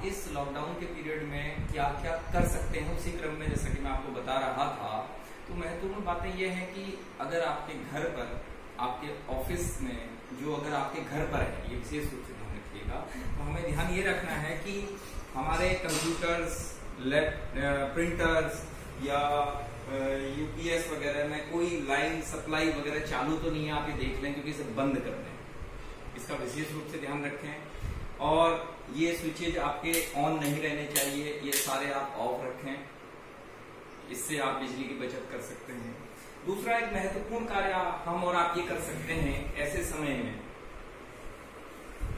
आप इस लॉकडाउन के पीरियड में क्या क्या कर सकते हैं, उसी क्रम में जैसा कि मैं आपको बता रहा था, तो महत्वपूर्ण बातें यह है कि अगर आपके घर पर, आपके ऑफिस में, जो अगर आपके घर पर है, ये विशेष रूप से ध्यान रखिएगा, तो हमें ध्यान ये रखना है कि हमारे कंप्यूटर्स, प्रिंटर्स या यूपीएस वगैरह में कोई लाइन सप्लाई वगैरह चालू तो नहीं है, आप ये देख लें, क्योंकि इसे बंद कर दें, इसका विशेष रूप से ध्यान रखें। और ये स्विचेज आपके ऑन नहीं रहने चाहिए, ये सारे आप ऑफ रखें, इससे आप बिजली की बचत कर सकते हैं। दूसरा एक महत्वपूर्ण कार्य हम और आप ये कर सकते हैं, ऐसे समय में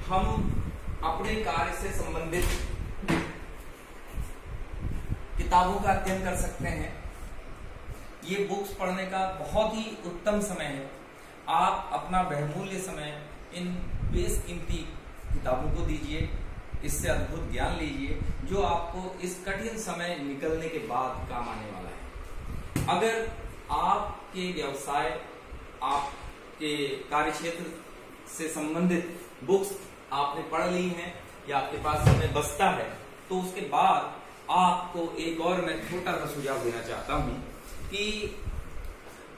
हम अपने कार्य से संबंधित किताबों का अध्ययन कर सकते हैं। ये बुक्स पढ़ने का बहुत ही उत्तम समय है। आप अपना बहुमूल्य समय इन बेशकीमती किताबों को दीजिए, इससे अद्भुत ज्ञान लीजिए जो आपको इस कठिन समय निकलने के बाद काम आने वाला है। अगर आपके व्यवसाय, आपके कार्यक्षेत्र से संबंधित बुक्स आपने पढ़ ली हैं या आपके पास समय बचता है, तो उसके बाद आपको एक और मैं छोटा सा सुझाव देना चाहता हूं कि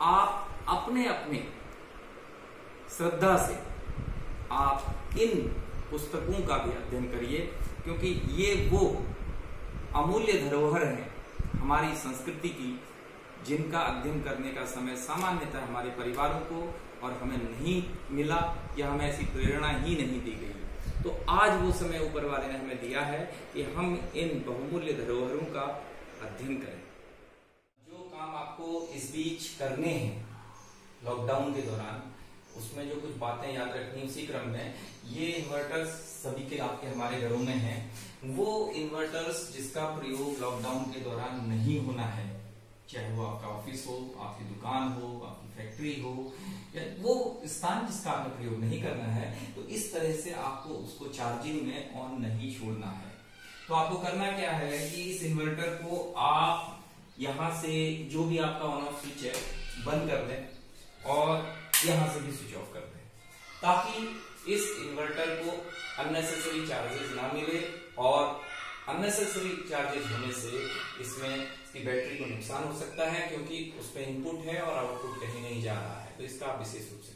आप अपने अपने श्रद्धा से आप इन पुस्तकों का भी अध्ययन करिए, क्योंकि ये वो अमूल्य धरोहर हैं हमारी संस्कृति की, जिनका अध्ययन करने का समय सामान्यतः हमारे परिवारों को और हमें नहीं मिला या हमें ऐसी प्रेरणा ही नहीं दी गई। तो आज वो समय ऊपर वाले ने हमें दिया है कि हम इन बहुमूल्य धरोहरों का अध्ययन करें। जो काम आपको इस बीच करने हैं लॉकडाउन के दौरान, उसमें जो कुछ बातें याद रखनी, उसी क्रम में ये इन्वर्टर्स सभी के आपके हमारे घरों में हैं। वो इन्वर्टर्स जिसका प्रयोग लॉकडाउन के दौरान नहीं होना है, चाहे वो आपका ऑफिस हो, आपकी दुकान हो, आपकी फैक्ट्री हो, या वो स्थान जिसका आपने प्रयोग नहीं करना है, तो इस तरह से आपको उसको चार्जिंग में ऑन नहीं छोड़ना है। तो आपको करना क्या है कि इस इन्वर्टर को आप यहाँ से जो भी आपका ऑन ऑफ स्विच है बंद कर दें और यहाँ से भी स्विच ऑफ कर दें, ताकि इस इन्वर्टर को अननेसेसरी चार्जेस ना मिले, और अननेसेसरी चार्जेस होने से इसमें इसकी बैटरी को नुकसान हो सकता है, क्योंकि उसमें इनपुट है और आउटपुट कहीं नहीं जा रहा है। तो इसका आप विशेष रूप से